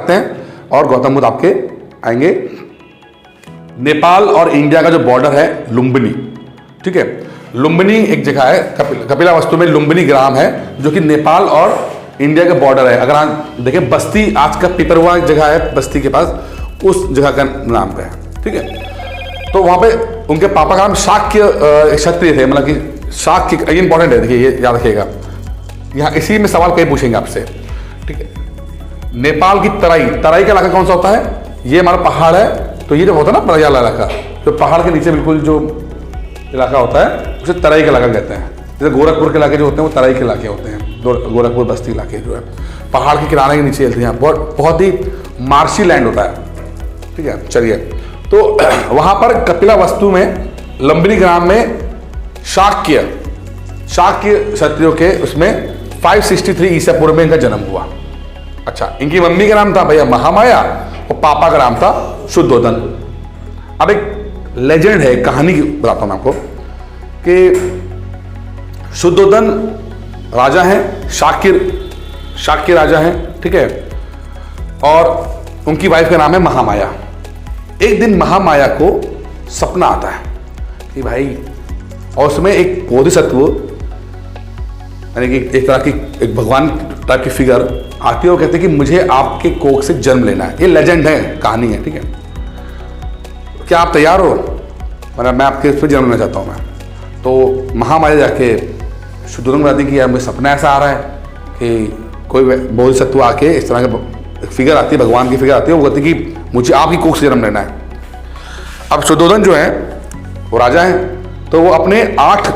आते हैं और गौतम बुद्ध आपके आएंगे नेपाल और इंडिया का जो बॉर्डर है लुम्बिनी, ठीक है। लुम्बिनी एक जगह है, कपिलावस्तु में लुम्बिनी ग्राम है जो कि नेपाल और इंडिया का बॉर्डर है। अगर आप देखें बस्ती, आज का पिपरवा एक जगह है बस्ती के पास, उस जगह का नाम पे है, ठीक है। तो वहाँ पे उनके पापा का नाम शाक्य क्षत्रिय थे, मतलब कि शाक्य, ये इंपॉर्टेंट है, देखिए ये याद रखिएगा। यहाँ इसी में सवाल कई पूछेंगे आपसे, ठीक है। नेपाल की तराई, तराई का इलाका कौन सा होता है? ये हमारा पहाड़ है, तो ये जो होता है ना बड़ियाल इलाका, जो पहाड़ के नीचे बिल्कुल जो इलाका होता है उसे तराई का इलाका कहते हैं। जैसे गोरखपुर के इलाके जो होते हैं वो तराई के इलाके होते हैं, गोरखपुर बस्ती इलाके जो है पहाड़ के किनारे के नीचे चलते हैं, बहुत ही मार्शी लैंड होता है, ठीक है। चलिए, तो वहाँ पर कपिलावस्तु में लुम्बिनी ग्राम में शाक्य क्षत्रियों के उसमें 563 ईसा पूर्व में इनका जन्म हुआ। अच्छा, इनकी मम्मी का नाम था भैया महामाया और पापा का नाम था शुद्धोधन। अब एक लेजेंड है, कहानी की बताता हूं आपको कि शुद्धोधन राजा हैं, शाक्य राजा हैं, ठीक है। और उनकी वाइफ का नाम है महामाया। एक दिन महामाया को सपना आता है कि भाई, और उसमें एक बोधिसत्व यानी कि एक तरह की एक भगवान टाइप की फिगर आती है और कहते हैं कि मुझे आपके कोख से जन्म लेना है। ये लेजेंड है, कहानी है, ठीक है। क्या आप तैयार हो? मतलब मैं आपके इस पर जन्म लेना चाहता हूँ मैं। तो महामाया जाके शुद्धोधन बताती कि यार मुझे सपना ऐसा आ रहा है कि कोई बोधिसत्व आके इस तरह का फिगर आती है, भगवान की फिगर आती है, वो कहती कि मुझे आपकी कोख से जन्म लेना है। अब शुद्धोधन जो है वो राजा हैं, तो वो अपने 8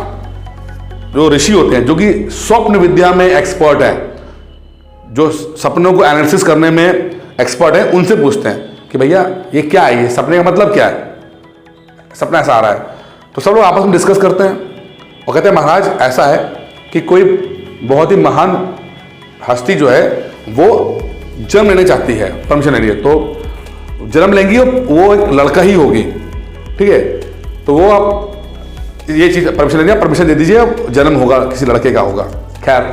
जो ऋषि होते हैं जो कि स्वप्न विद्या में एक्सपर्ट है, जो सपनों को एनालिसिस करने में एक्सपर्ट है, उनसे पूछते हैं कि भैया ये क्या है, ये सपने का मतलब क्या है, सपना ऐसा आ रहा है। तो सब लोग आपस में डिस्कस करते हैं और कहते हैं महाराज ऐसा है कि कोई बहुत ही महान हस्ती जो है वो जन्म लेना चाहती है, परमिशन ले रही है, तो जन्म लेंगी वो एक लड़का ही होगी, ठीक है। तो वो आप ये चीज़ परमिशन ले लिया, परमिशन दे दीजिए, जन्म होगा किसी लड़के का होगा। खैर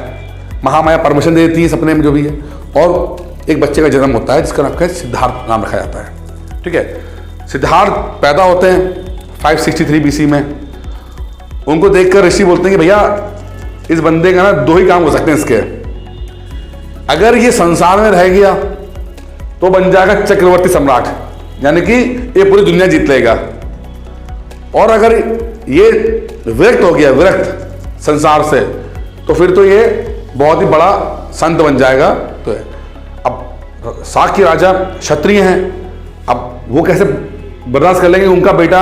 महामाया परमिशन दे देती है सपने में जो भी है, और एक बच्चे का जन्म होता है जिसका नाम है सिद्धार्थ नाम रखा जाता है, ठीक है। सिद्धार्थ पैदा होते हैं 563 BC में। उनको देखकर ऋषि बोलते हैं कि भैया इस बंदे का ना 2 ही काम हो सकते हैं इसके, अगर ये संसार में रह गया तो बन जाएगा चक्रवर्ती सम्राट, यानी कि ये पूरी दुनिया जीत लेगा, और अगर ये विरक्त हो गया, विरक्त संसार से, तो फिर तो ये बहुत ही बड़ा संत बन जाएगा। तो अब शाक्य राजा क्षत्रिय हैं, अब वो कैसे बर्दाश्त कर लेंगे उनका बेटा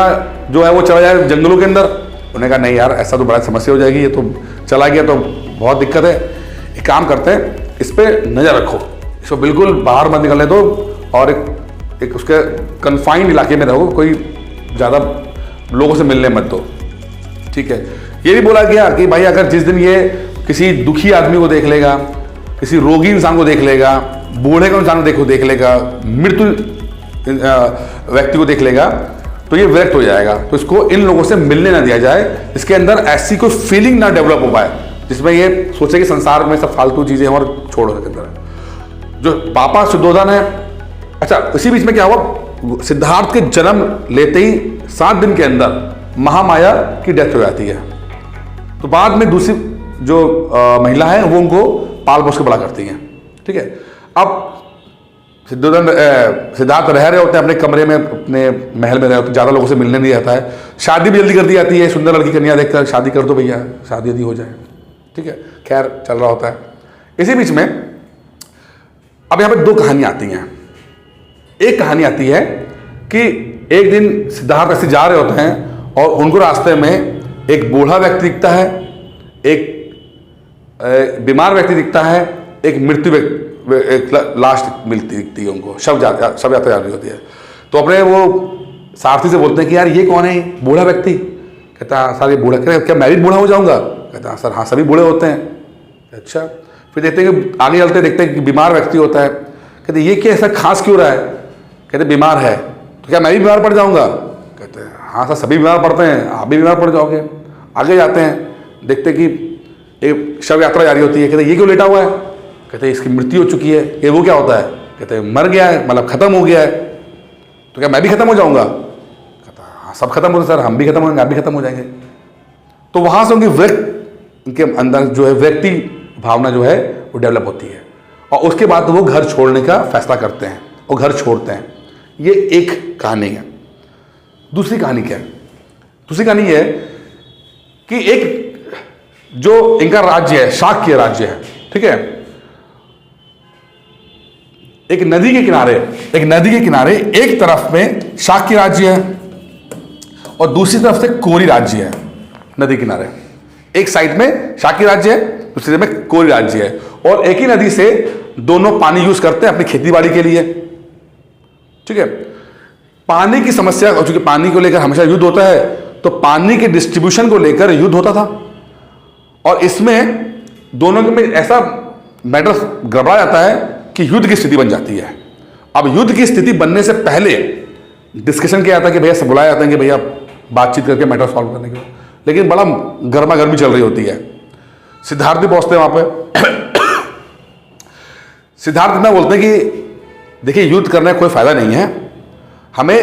जो है वो चला जाए जंगलों के अंदर। उन्होंने कहा नहीं यार, ऐसा तो बड़ा समस्या हो जाएगी, ये तो चला गया तो बहुत दिक्कत है। एक काम करते हैं, इस पर नज़र रखो, इसको बिल्कुल बाहर मत निकलने दो, और एक उसके कन्फाइंड इलाके में रहो, कोई ज़्यादा लोगों से मिलने मत दो, ठीक है। ये भी बोला गया कि भाई अगर जिस दिन ये किसी दुखी आदमी को देख लेगा, किसी रोगी इंसान को देख लेगा, बूढ़े को इंसान को देख लेगा, मृत्यु व्यक्ति को देख लेगा, तो ये विरक्त हो जाएगा। तो इसको इन लोगों से मिलने ना दिया जाए, इसके अंदर ऐसी कोई फीलिंग ना डेवलप हो पाए जिसमें ये सोचे कि संसार में सब फालतू चीजें हैं और छोड़ो इसके अंदर। जो पापा शुद्धोधन है, अच्छा इसी बीच में क्या हुआ, सिद्धार्थ के जन्म लेते ही 7 दिन के अंदर महामाया की डेथ हो जाती है। तो बाद में दूसरी जो महिला है वो उनको पाल पोस के बड़ा करती हैं, ठीक है। अब सिद्धार्थ रह रहे होते हैं अपने कमरे में, अपने महल में रहे होते, ज़्यादा लोगों से मिलने नहीं आता है। शादी भी जल्दी कर दी जाती है, सुंदर लड़की कन्या देखकर शादी कर दो भैया, शादी यदि हो जाए, ठीक है। खैर चल रहा होता है। इसी बीच में अब यहाँ पे 2 कहानियाँ आती हैं। एक कहानी आती है कि एक दिन सिद्धार्थ ऐसे जा रहे होते हैं और उनको रास्ते में एक बूढ़ा व्यक्ति दिखता है, एक बीमार व्यक्ति दिखता है, एक मृत्यु व्यक्ति, एक लाश दिखती है उनको, शव यात्रा जा रही होती है। तो अपने वो सारथी से बोलते हैं कि यार ये कौन है बूढ़ा व्यक्ति? कहता है सर ये बूढ़ा, कहता क्या मैरिड बूढ़ा हो जाऊंगा? कहता है सर हाँ सभी बूढ़े होते हैं। अच्छा, फिर देखते हैं कि आगे चलते देखते हैं कि बीमार व्यक्ति होता है। कहते ये क्या ऐसा खास क्यों रहा है? कहते बीमार है। तो क्या मैं भी बीमार पड़ जाऊंगा? कहते हैं हाँ सर सभी बीमार पड़ते हैं, आप भी बीमार पड़ जाओगे। आगे जाते हैं, देखते कि एक शव यात्रा जारी होती है। कहते ये क्यों लेटा हुआ है? कहते इसकी मृत्यु हो चुकी है। ये वो क्या होता है? कहते मर गया है, मतलब खत्म हो गया है, तो क्या मैं भी खत्म हो जाऊंगा? कहता हाँ सब खत्म हो सर, हम भी खत्म होंगे, आप भी खत्म हो जाएंगे। तो वहां से उनके अंदर जो है व्यक्ति भावना जो है वो डेवलप होती है, और उसके बाद वो घर छोड़ने का फैसला करते हैं और घर छोड़ते हैं। ये एक कहानी है। दूसरी कहानी क्या है? दूसरी कहानी ये है कि एक जो इनका राज्य है, शाक्य राज्य है, ठीक है, एक नदी के किनारे एक तरफ में शाक्य राज्य है और दूसरी तरफ से कोरी राज्य है। नदी किनारे एक साइड में शाक्य राज्य है, दूसरी साइड में कोरी राज्य है, और एक ही नदी से दोनों पानी यूज करते हैं अपनी खेती बाड़ी के लिए, ठीक है। पानी की समस्या, चूंकि पानी को लेकर हमेशा युद्ध होता है, तो पानी के डिस्ट्रीब्यूशन को लेकर युद्ध होता था, और इसमें दोनों में ऐसा मैटर गड़बड़ा जाता है कि युद्ध की स्थिति बन जाती है। अब युद्ध की स्थिति बनने से पहले डिस्कशन किया जाता है कि भैया सब बुलाया जाता है कि भैया बातचीत करके मैटर सॉल्व करने के लिए, लेकिन बड़ा गर्मा गर्मी चल रही होती है। सिद्धार्थ भी पहुंचते हैं वहां पे। सिद्धार्थ इतना बोलते हैं कि देखिए युद्ध करने का कोई फायदा नहीं है, हमें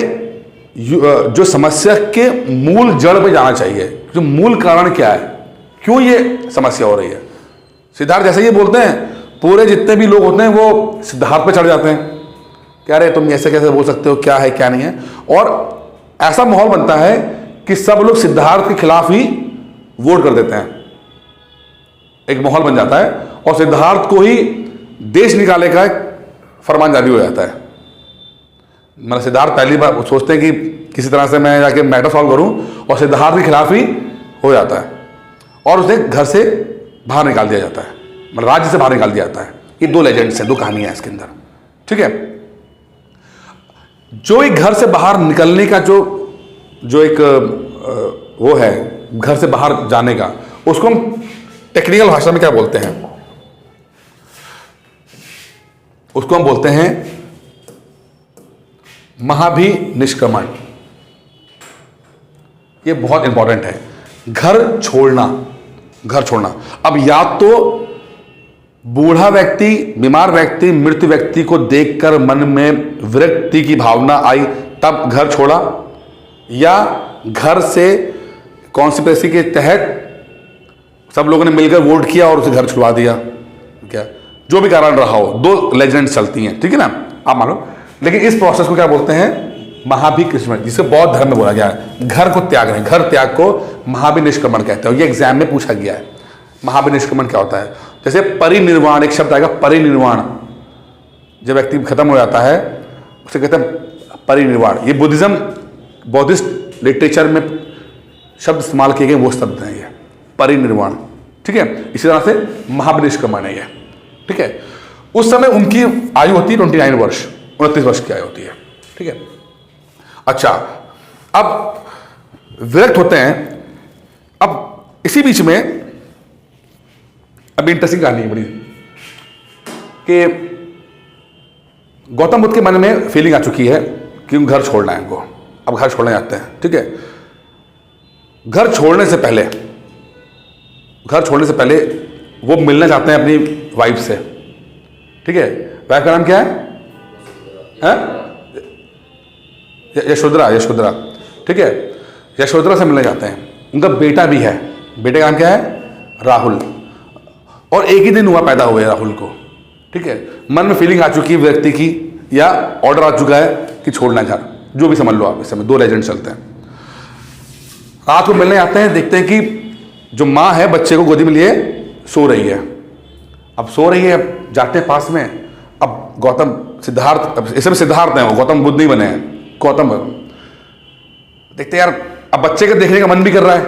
जो समस्या के मूल जड़ पे जाना चाहिए, जो मूल कारण क्या है, क्यों ये समस्या हो रही है। सिद्धार्थ जैसे ये बोलते हैं, पूरे जितने भी लोग होते हैं वो सिद्धार्थ पे चढ़ जाते हैं, क्या रे तुम ऐसे कैसे बोल सकते हो, क्या है क्या नहीं है, और ऐसा माहौल बनता है कि सब लोग सिद्धार्थ के खिलाफ ही वोट कर देते हैं। एक माहौल बन जाता है और सिद्धार्थ को ही देश निकाले का फरमान जारी हो जाता है। मतलब सिद्धार्थ पहली बार सोचते हैं कि किसी तरह से मैं जाके मैटर सॉल्व करूं, और सिद्धार्थ के खिलाफ ही हो जाता है और उसे घर से बाहर निकाल दिया जाता है, मतलब राज्य से बाहर निकाल दिया जाता है। ये दो लेजेंड्स हैं, दो कहानियां हैं इसके अंदर, ठीक है। जो एक घर से बाहर निकलने का जो एक वो है, घर से बाहर जाने का, उसको हम टेक्निकल भाषा में क्या बोलते हैं? उसको हम बोलते हैं महाभिनिष्क्रमण। ये बहुत इंपॉर्टेंट है, घर छोड़ना। अब या तो बूढ़ा व्यक्ति, बीमार व्यक्ति, मृत व्यक्ति को देखकर मन में विरक्ति की भावना आई तब घर छोड़ा, या घर से कॉन्स्पिरेसी के तहत सब लोगों ने मिलकर वोट किया और उसे घर छुड़वा दिया, क्या जो भी कारण रहा हो। दो लेजेंड्स चलती हैं, ठीक है ना, आप मानो। लेकिन इस प्रोसेस को क्या बोलते हैं? महाभिनिष्क्रमण, जिसे बौद्ध धर्म में बोला गया है। घर को त्याग रहे, घर त्याग को महाभिनिष्क्रमण कहते हैं। ये एग्जाम में पूछा गया है, महाभिनिष्क्रमण क्या होता है। जैसे परिनिर्वाण, एक शब्द आएगा परिनिर्वाण, जब व्यक्ति खत्म हो जाता है उसे कहते हैं परिनिर्वाण। ये बौद्धिस्ट लिटरेचर में शब्द इस्तेमाल किए गए वो शब्द हैं, ये परिनिर्वाण, ठीक है। इसी तरह से महाभिनिष्क्रमण है ये, ठीक है। उस समय उनकी आयु होती है 29 वर्ष, 29 वर्ष की आयु होती है, ठीक है। अच्छा, अब विरक्त होते हैं। अब इसी बीच में अभी इंटरेस्टिंग कहानी है बड़ी, कि गौतम बुद्ध के मन में फीलिंग आ चुकी है कि घर छोड़ना है इनको। अब घर छोड़ने जाते हैं, ठीक है। घर छोड़ने से पहले वो मिलना चाहते हैं अपनी वाइफ से, ठीक है। वाइफ का नाम क्या है? यशोधरा, ठीक है। यशोधरा से मिलने जाते हैं। उनका बेटा भी है, बेटे का नाम क्या है? राहुल। और एक ही दिन हुआ पैदा हुए राहुल को, ठीक है। मन में फीलिंग आ चुकी है व्यक्ति की, या ऑर्डर आ चुका है कि छोड़ना घर, जो भी समझ लो आप। इस समय दो लेजेंड चलते हैं। रात को मिलने आते हैं, देखते हैं कि जो माँ है बच्चे को गोदी में लिए सो रही है। अब सो रही है, जाते हैं पास में। अब सिद्धार्थ, इस समय सिद्धार्थ है, वो गौतम बुद्ध नहीं बने हैं, गौतम। देखते यार, अब बच्चे को देखने का मन भी कर रहा है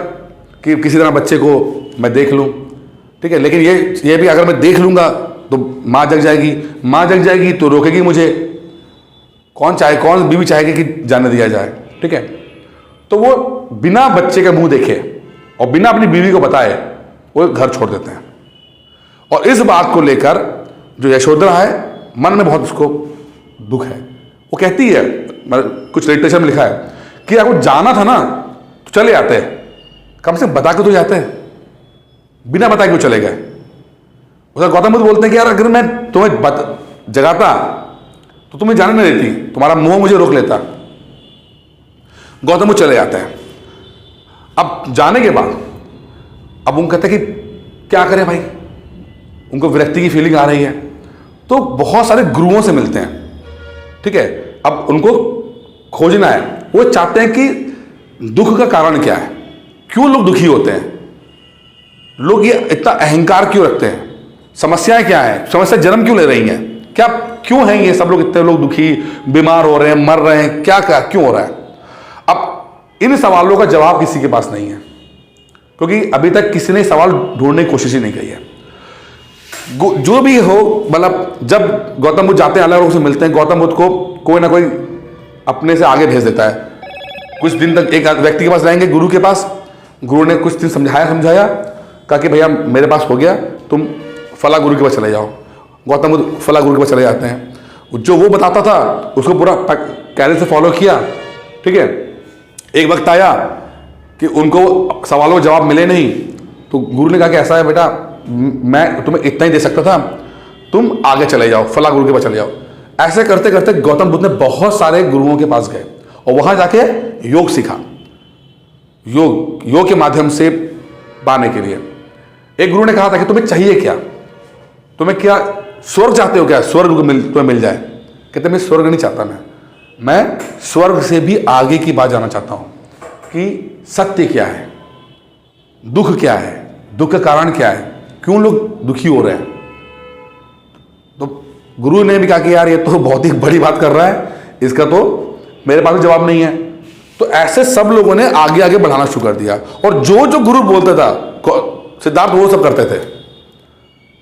कि किसी तरह बच्चे को मैं देख लूं, ठीक है। लेकिन ये भी अगर मैं देख लूंगा तो माँ जग जाएगी तो रोकेगी मुझे। कौन बीवी चाहेगी कि जाने दिया जाए, ठीक है। तो वो बिना बच्चे का मुंह देखे और बिना अपनी बीवी को बताए वो घर छोड़ देते हैं। और इस बात को लेकर जो यशोधरा है, मन में बहुत उसको दुख है। वो कहती है, कुछ लिटरेचर में लिखा है कि अगर जाना था ना तो चले आते, कम से कम बता के तो जाते, बिना बताए क्यों चले गए। उधर गौतम बुद्ध बोलते हैं कि यार अगर मैं तुम्हें जगाता तो तुम्हें जाने नहीं देती, तुम्हारा मोह मुझे रोक लेता। गौतम बुद्ध चले जाते हैं। अब जाने के बाद अब उनको कहते हैं कि क्या करें भाई, उनको विरक्ति की फीलिंग आ रही है, तो बहुत सारे गुरुओं से मिलते हैं, ठीक है। अब उनको खोजना है, वो चाहते हैं कि दुख का कारण क्या है, क्यों लोग दुखी होते हैं, लोग ये इतना अहंकार क्यों रखते हैं, समस्याएं क्या है, समस्या जन्म क्यों ले रही हैं, क्या क्यों हैं ये सब लोग, इतने लोग दुखी, बीमार हो रहे हैं, मर रहे हैं, क्या क्या क्यों हो रहा है। अब इन सवालों का जवाब किसी के पास नहीं है, क्योंकि अभी तक किसी ने सवाल ढूंढने की कोशिश ही नहीं की है। जो भी हो, मतलब जब गौतम बुद्ध जाते हैं, अलग लोगों से मिलते हैं, गौतम बुद्ध को कोई ना कोई अपने से आगे भेज देता है। कुछ दिन तक एक व्यक्ति के पास रहेंगे, गुरु के पास। गुरु ने कुछ दिन समझाया, कहा कि भैया मेरे पास हो गया, तुम फला गुरु के पास चले जाओ। गौतम बुद्ध फला गुरु के पास चले जाते हैं। जो वो बताता था उसको पूरा कैरे से फॉलो किया, ठीक है। एक वक्त आया कि उनको सवालों का जवाब मिले नहीं, तो गुरु ने कहा कि ऐसा है बेटा, मैं तुम्हें इतना ही दे सकता था, तुम आगे चले जाओ, फला गुरु के पास चले जाओ। ऐसे करते करते गौतम बुद्ध ने बहुत सारे गुरुओं के पास गए और वहां जाके योग सीखा, योग के माध्यम से पाने के लिए। एक गुरु ने कहा था कि तुम्हें चाहिए क्या, तुम्हें क्या स्वर्ग चाहते हो, क्या स्वर्ग तुम्हें मिल जाए। कहते मैं स्वर्ग नहीं चाहता, मैं स्वर्ग से भी आगे की बात जानना चाहता हूं कि सत्य क्या है, दुख क्या है, दुख का कारण क्या है, क्यों लोग दुखी हो रहे हैं। तो गुरु ने भी कहा कि यार ये तो बहुत ही बड़ी बात कर रहा है, इसका तो मेरे पास भी जवाब नहीं है। तो ऐसे सब लोगों ने आगे आगे बढ़ाना शुरू कर दिया, और जो जो गुरु बोलता था सिद्धार्थ वो सब करते थे।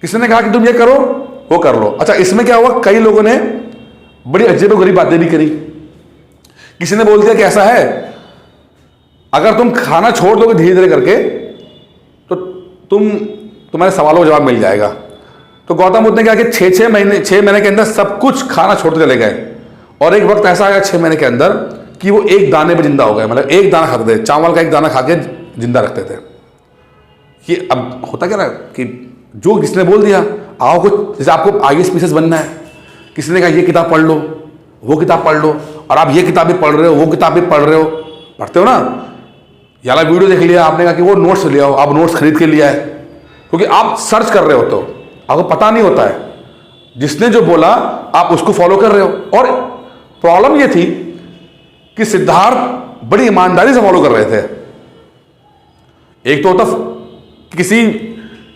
किसी ने कहा कि तुम ये करो, वो कर लो। अच्छा, इसमें क्या हुआ, कई लोगों ने बड़ी अजीबोगरीब बातें भी करी। किसी ने बोल दिया कि ऐसा है, अगर तुम खाना छोड़ दोगे धीरे धीरे करके तो तुम्हारे सवालों का जवाब मिल जाएगा। तो गौतम बुद्ध ने कहा कि 6 महीने के अंदर सब कुछ खाना छोड़ते चले गए, और एक वक्त ऐसा आया 6 महीने के अंदर कि वो एक दाने पे जिंदा हो गए। मतलब एक दाना खाते थे, चावल का एक दाना खा के जिंदा रखते थे। ये अब होता क्या ना कि जो किसने बोल दिया, आओ कुछ, जैसे आपको IAS बनना है, किसी ने कहा ये किताब पढ़ लो, वो किताब पढ़ लो, और आप ये किताब भी पढ़ रहे हो, वो किताब भी पढ़ रहे हो, पढ़ते हो ना, याला वीडियो देख लिया आपने, कहा कि वो नोट्स ले आओ, आप नोट्स खरीद के लिया है, क्योंकि आप सर्च कर रहे हो, तो आपको पता नहीं होता है, जिसने जो बोला आप उसको फॉलो कर रहे हो। और प्रॉब्लम ये थी कि सिद्धार्थ बड़ी ईमानदारी से फॉलो कर रहे थे। एक तो होता किसी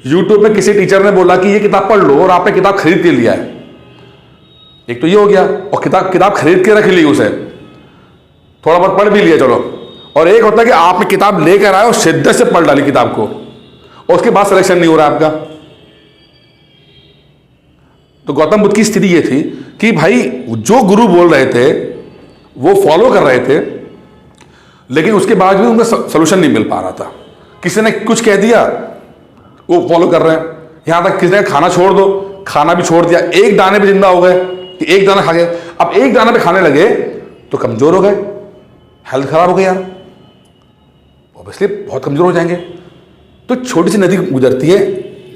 यूट्यूब में किसी टीचर ने बोला कि ये किताब पढ़ लो, और आपने किताब खरीद के लिया है, एक तो ये हो गया, और किताब खरीद के रख ली, उसे थोड़ा बहुत पढ़ भी लिया चलो। और एक होता है कि आपने किताब लेकर आए और शिद्दत से पढ़ डाली किताब को, और उसके बाद सिलेक्शन नहीं हो रहा आपका। तो गौतम बुद्ध की स्थिति ये थी कि भाई जो गुरु बोल रहे थे वो फॉलो कर रहे थे, लेकिन उसके बाद भी उनका सोल्यूशन नहीं मिल पा रहा था। किसी ने कुछ कह दिया, वो फॉलो कर रहे हैं, यहां तक किसी ने खाना छोड़ दो, खाना भी छोड़ दिया, एक दाने पे जिंदा हो गए कि एक दाना खा गए। अब एक दाना पे खाने लगे तो कमजोर हो गए, हेल्थ खराब हो गई यार, ऑब्वियसली बहुत कमजोर हो जाएंगे। तो छोटी सी नदी गुजरती है,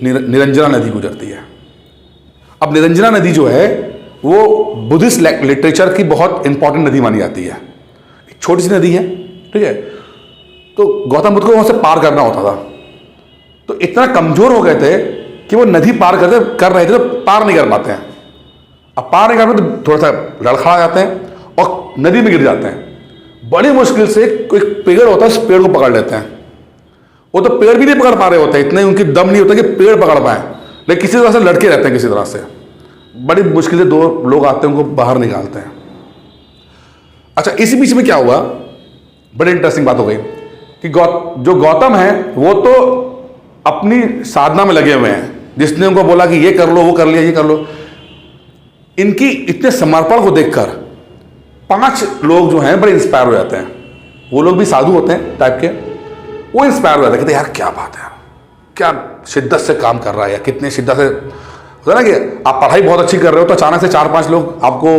निरंजना नदी गुजरती है। अब निरंजना नदी जो है वो बुद्धिस्ट लिटरेचर की बहुत इंपॉर्टेंट नदी मानी जाती है, एक छोटी सी नदी है, ठीक है। तो गौतम बुद्ध को वहां से पार करना होता था, तो इतना कमजोर हो गए थे कि वो नदी पार कर रहे थे तो पार नहीं कर पाते हैं। अब पार नहीं कर पाते तो थोड़ा सा लड़खड़ा जाते हैं और नदी में गिर जाते हैं। बड़ी मुश्किल से कोई पेड़ होता है, उस पेड़ को पकड़ लेते हैं। वो तो पेड़ भी नहीं पकड़ पा रहे होते, इतने उनकी दम नहीं होता कि पेड़ पकड़ पाए, लेकिन किसी तरह से लड़के रहते हैं, किसी तरह से बड़ी मुश्किल से 2 लोग आते हैं, उनको बाहर निकालते हैं। अच्छा, इसी बीच में क्या हुआ, बड़ी इंटरेस्टिंग बात हो गई कि जो गौतम है वो तो अपनी साधना में लगे हुए हैं। जिसने उनको बोला कि ये कर लो, वो कर लिया, ये कर लो, इनकी इतने समर्पण को देखकर 5 लोग जो हैं बड़े इंस्पायर हो जाते हैं। वो लोग भी साधु होते हैं टाइप के, वो इंस्पायर हो जाते हैं, कहते यार क्या बात है, क्या शिद्दत से काम कर रहा है, या कितने शिद्दत से होता ना कि आप पढ़ाई बहुत अच्छी कर रहे हो तो अचानक से 4-5 लोग आपको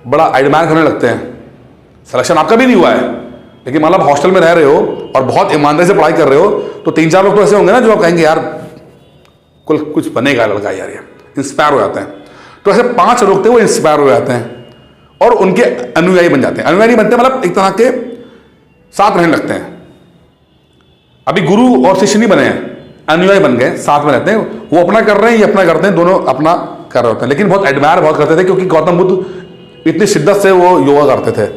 बड़ा एडमायर करने लगते हैं। सिलेक्शन आपका भी नहीं हुआ है, लेकिन मतलब हॉस्टल में रह रहे हो और बहुत ईमानदारी से पढ़ाई कर रहे हो, तो 3-4 लोग तो ऐसे होंगे ना जो आप कहेंगे यार कुछ बनेगा लड़का यार, ये इंस्पायर हो जाते हैं। तो ऐसे 5 लोग थे, वो इंस्पायर हो जाते हैं और उनके अनुयायी बन जाते हैं। अनुयायी नहीं बनते, मतलब एक तरह के साथ रहने लगते हैं। अभी गुरु और शिष्य नहीं बने हैं, अनुयायी बन गए, साथ में रहते हैं। वो अपना कर रहे हैं, ये अपना करते हैं, दोनों अपना कर रहे होते हैं। लेकिन बहुत एडमायर बहुत करते थे, क्योंकि गौतम बुद्ध इतनी शिद्दत से वो योगा करते थे।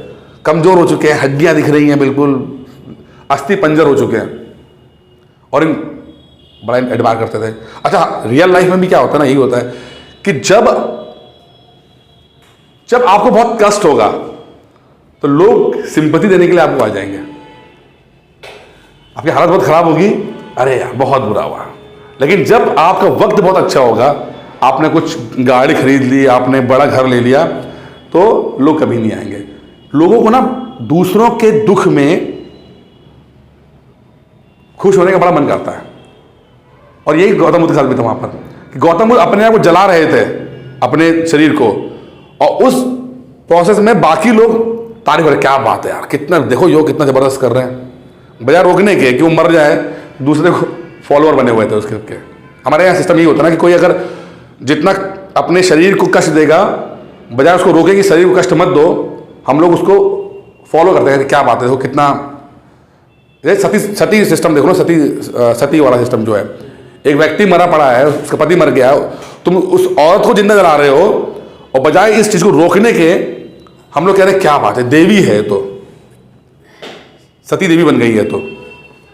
कमजोर हो चुके हैं, हड्डियां दिख रही हैं, बिल्कुल अस्थि पंजर हो चुके हैं, और इन बड़ा एडमायर करते थे। अच्छा, रियल लाइफ में भी क्या होता है ना, यही होता है कि जब आपको बहुत कष्ट होगा तो लोग सिंपैथी देने के लिए आपको आ जाएंगे। आपकी हालत बहुत खराब होगी, अरे यार बहुत बुरा हुआ। लेकिन जब आपका वक्त बहुत अच्छा होगा, आपने कुछ गाड़ी खरीद ली, आपने बड़ा घर ले लिया, तो लोग कभी नहीं आएंगे। लोगों को ना दूसरों के दुख में खुश होने का बड़ा मन करता है। और यही गौतम बुद्ध के साथ भी था वहां पर, कि गौतम बुद्ध अपने आप को जला रहे थे, अपने शरीर को, और उस प्रोसेस में बाकी लोग तारीफ कर, क्या बात है यार, कितना देखो योग कितना जबरदस्त कर रहे हैं, बजाय रोकने के कि वो मर जाए, दूसरे को फॉलोअर बने हुए थे उसके। हमारे यहाँ सिस्टम ये होता है ना कि कोई अगर जितना अपने शरीर को कष्ट देगा, बजाय उसको रोके कि शरीर को कष्ट मत दो, हम लोग उसको फॉलो करते हैं कि क्या बात है, देखो कितना। सती सिस्टम देखो ना, सती वाला सिस्टम जो है, एक व्यक्ति मरा पड़ा है, उसका पति मर गया, तुम उस औरत को जिंदा जला रहे हो, और बजाय इस चीज को रोकने के हम लोग कह रहे हैं क्या बात है, देवी है, तो सती देवी बन गई है, तो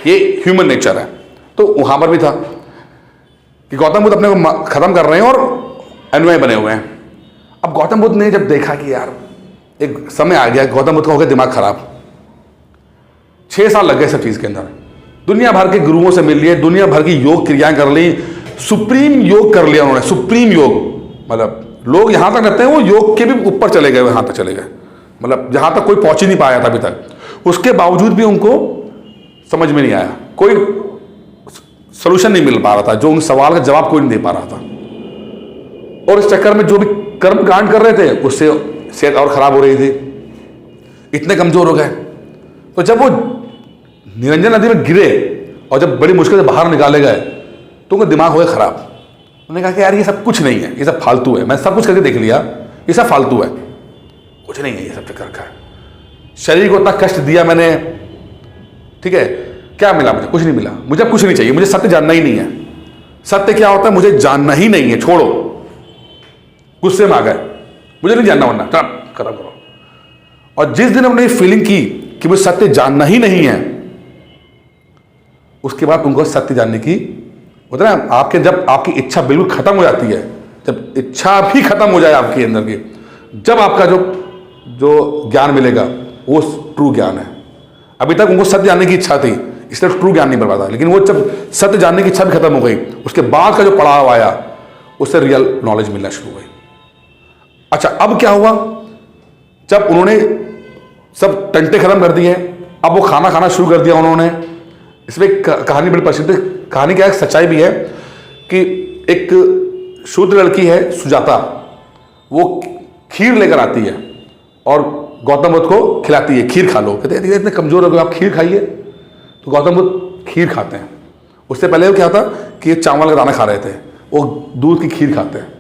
ये ह्यूमन नेचर है। तो वहां पर भी था कि गौतम बुद्ध अपने को खत्म कर रहे हैं और अनुयायी बने हुए हैं। अब गौतम बुद्ध ने जब देखा कि यार एक समय आ गया, गौतम बुद्ध का हो गया दिमाग खराब, 6 साल लग गए सब चीज के अंदर, दुनिया भर के गुरुओं से मिल लिए, दुनिया भर की योग क्रियाएं कर ली, सुप्रीम योग कर लिया उन्होंने, सुप्रीम योग। मतलब लोग यहां तक रहते हैं, वो योग के भी ऊपर चले गए, यहां तक चले गए, मतलब जहां तक कोई पहुंच ही नहीं पाया था अभी तक। उसके बावजूद भी उनको समझ में नहीं आया, कोई सोल्यूशन नहीं मिल पा रहा था, जो उन सवाल का जवाब कोई नहीं दे पा रहा था। और इस चक्कर में जो भी कर्म कांड कर रहे थे, उससे सेहत और खराब हो रही थी, इतने कमजोर हो गए। तो जब वो निरंजन नदी में गिरे और जब बड़ी मुश्किल से बाहर निकाले गए, तो उनका दिमाग हो गया खराब। उन्होंने कहा कि यार ये सब कुछ नहीं है, ये सब फालतू है, मैं सब कुछ करके देख लिया, ये सब फालतू है, कुछ नहीं है ये सब चक्कर का। शरीर को इतना कष्ट दिया मैंने, ठीक है, क्या मिला मुझे? कुछ नहीं मिला, मुझे अब कुछ नहीं चाहिए, मुझे सत्य जानना ही नहीं है। सत्य क्या होता है मुझे जानना ही नहीं है, छोड़ो। गुस्से में आ गए, मुझे नहीं जानना, वरना खत्म करो। और जिस दिन उन्होंने फीलिंग की कि मुझे सत्य जानना ही नहीं है, उसके बाद उनको सत्य जानने की होता है ना, आपके जब आपकी इच्छा बिल्कुल खत्म हो जाती है, जब इच्छा भी खत्म हो जाए आपके अंदर की, जब आपका जो ज्ञान मिलेगा वो ट्रू ज्ञान है। अभी तक उनको सत्य जानने की इच्छा थी, इसलिए ट्रू ज्ञान नहीं मिल पाता, लेकिन वो जब सत्य जानने की इच्छा भी खत्म हो गई, उसके बाद का जो पड़ाव आया, उससे रियल नॉलेज मिलना शुरू हो गई। अच्छा, अब क्या हुआ? जब उन्होंने सब टंटे खत्म कर दिए, अब वो खाना शुरू कर दिया उन्होंने। इसमें कहानी बड़ी प्रसिद्ध है, कहानी क्या है, सच्चाई भी है कि एक शूद्र लड़की है सुजाता, वो खीर लेकर आती है और गौतम बुद्ध को खिलाती है, खीर खा लो। कहते हैं इतने कमजोर हो गए आप, खीर खाइए। तो गौतम बुद्ध खीर खाते हैं। उससे पहले वो क्या था कि ये चावल का दाना खा रहे थे, वो दूध की खीर खाते हैं।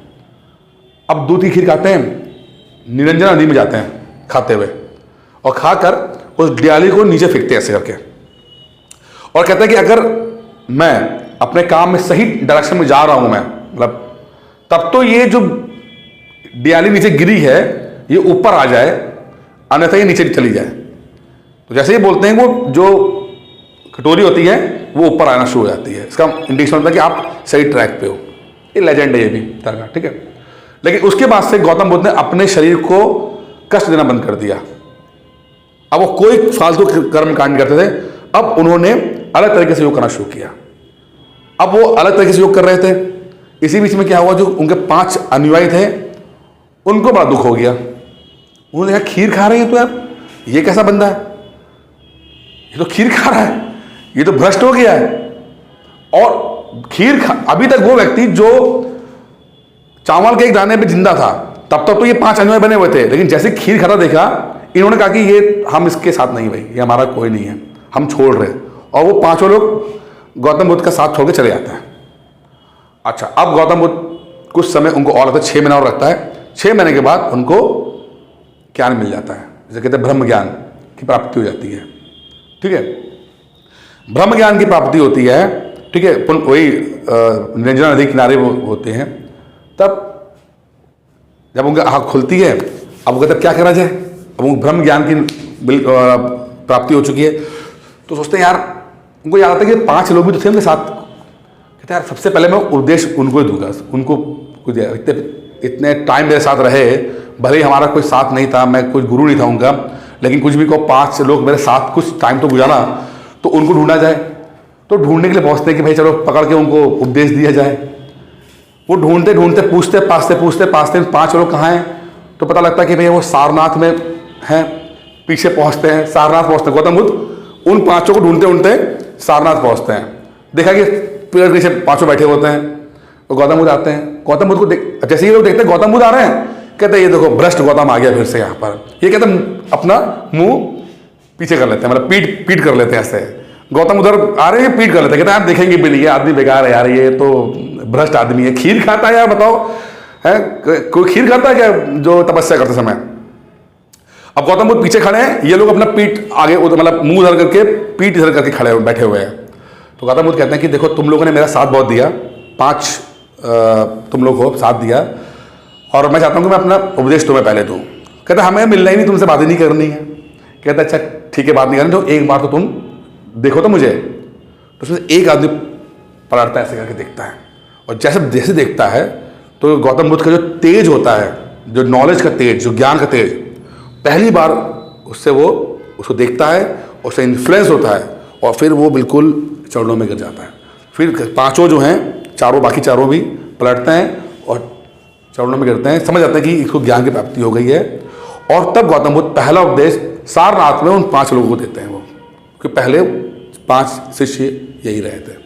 अब दूध की खीर खाते हैं, निरंजन नदी में जाते हैं खाते हुए, और खाकर उस डियाली को नीचे फेंकते हैं ऐसे करके, और कहते हैं कि अगर मैं अपने काम में सही डायरेक्शन में जा रहा हूं, मैं मतलब तब तो ये जो डियाली नीचे गिरी है ये ऊपर आ जाए, अन्यथा ये नीचे चली जाए। तो जैसे ही बोलते हैं, वो जो कटोरी होती है वो ऊपर आना शुरू हो जाती है। इसका इंडिकेशन होता है कि आप सही ट्रैक पे हो। ये लेजेंड है ये भी तरह का, ठीक है। लेकिन उसके बाद से गौतम बुद्ध ने अपने शरीर को कष्ट देना बंद कर दिया। अब वो कोई फालतू कर्म कांड करते थे, अब उन्होंने अलग तरीके से योग करना शुरू किया। अब वो अलग तरीके से योग कर रहे थे। इसी बीच में क्या हुआ, जो उनके 5 अनुयायी थे उनको बड़ा दुख हो गया। उन्होंने कहा खीर खा रहे हैं तो यार ये कैसा बंदा है, ये तो खीर खा रहा है, ये तो भ्रष्ट हो गया है। और खीर अभी तक वो व्यक्ति जो चावल के एक दाने पे जिंदा था, तब तक तो ये 5 अनुयायी बने हुए थे, लेकिन जैसे खीर खाता देखा, इन्होंने कहा कि ये हम इसके साथ नहीं भाई, ये हमारा कोई नहीं है, हम छोड़ रहे। और वो 5 लोग गौतम बुद्ध का साथ छोड़ के चले जाते हैं। अच्छा, अब गौतम बुद्ध कुछ समय उनको और लगता है, 6 महीना और लगता है। 6 महीने के बाद उनको ज्ञान मिल जाता है, जिसे कहते हैं ब्रह्म ज्ञान की प्राप्ति हो जाती है। ठीक है, ब्रह्म ज्ञान की प्राप्ति होती है। ठीक है, वही निरंजना नदी किनारे वो होते हैं। तब जब उनकी आँख खुलती है, अब वो कहते हैं क्या करा जाए, अब उनको ब्रह्म ज्ञान की प्राप्ति हो चुकी है। तो सोचते हैं यार, उनको याद आता है कि 5 लोग भी तो थे उनके साथ। कहते हैं यार सबसे पहले मैं उपदेश उनको ही दूंगा, उनको कुछ इतने टाइम मेरे साथ रहे, भले ही हमारा कोई साथ नहीं था, मैं कोई गुरु नहीं था उनका, लेकिन कुछ भी को 5 लोग मेरे साथ कुछ टाइम तो गुजारा, तो उनको ढूंढा जाए। तो ढूंढने के लिए पहुंचते हैं कि भाई चलो पकड़ के उनको उपदेश दिया जाए। वो ढूंढते ढूंढते पूछते पाछते 5 लोग कहाँ हैं, तो पता लगता है कि भैया वो सारनाथ में हैं। पीछे पहुंचते हैं, सारनाथ पहुंचते हैं। गौतम बुद्ध उन 5 को ढूंढते ढूंढते सारनाथ पहुंचते हैं। देखा कि पेड़ के नीचे 5 बैठे होते हैं, तो गौतम बुद्ध आते हैं। गौतम बुद्ध को जैसे ही लोग देखते हैं गौतम बुद्ध आ रहे हैं, कहते हैं ये देखो भ्रष्ट गौतम आ गया फिर से यहाँ पर। ये कहते हैं अपना मुंह पीछे कर लेते हैं, मतलब पीट कर लेते हैं ऐसे। गौतम उधर आ रहे हैं, पीट कर लेते हैं, कहते हैं आप देखेंगे भी नहीं, ये आदमी बेकार है यार, ये तो भ्रष्ट आदमी है। खीर खाता है यार, बताओ है कोई खीर खाता है क्या जो तपस्या करते समय। अब गौतम बुद्ध पीछे खड़े हैं, ये लोग अपना पीठ आगे मतलब मुंह इधर करके पीठ इधर करके खड़े बैठे हुए हैं। तो गौतम बुद्ध कहते हैं कि देखो तुम लोगों ने मेरा साथ बहुत दिया, 5 तुम लोग को साथ दिया, और मैं चाहता हूँ कि मैं अपना उपदेश तुम्हें पहले दूँ। कहते हमें मिलना ही नहीं, तुमसे बातें नहीं करनी है। कहता अच्छा ठीक है, बात नहीं करनी, तो एक बार तो तुम देखो तो मुझे। तो उसमें एक आदमी पलटता है, ऐसे करके देखता है, और जैसे जैसे देखता है तो गौतम बुद्ध का जो तेज होता है, जो नॉलेज का तेज, जो ज्ञान का तेज, पहली बार उससे वो उसको देखता है, उससे इन्फ्लुएंस होता है, और फिर वो बिल्कुल चरणों में गिर जाता है। फिर 5 जो हैं, बाकी चारों भी पलटते हैं और चरणों में गिरते हैं, समझ जाते हैं कि इसको ज्ञान की प्राप्ति हो गई है। और तब गौतम बुद्ध पहला उपदेश सारनाथ में उन 5 लोगों को देते हैं वो, क्योंकि पहले 5 शिष्य यही रहे थे।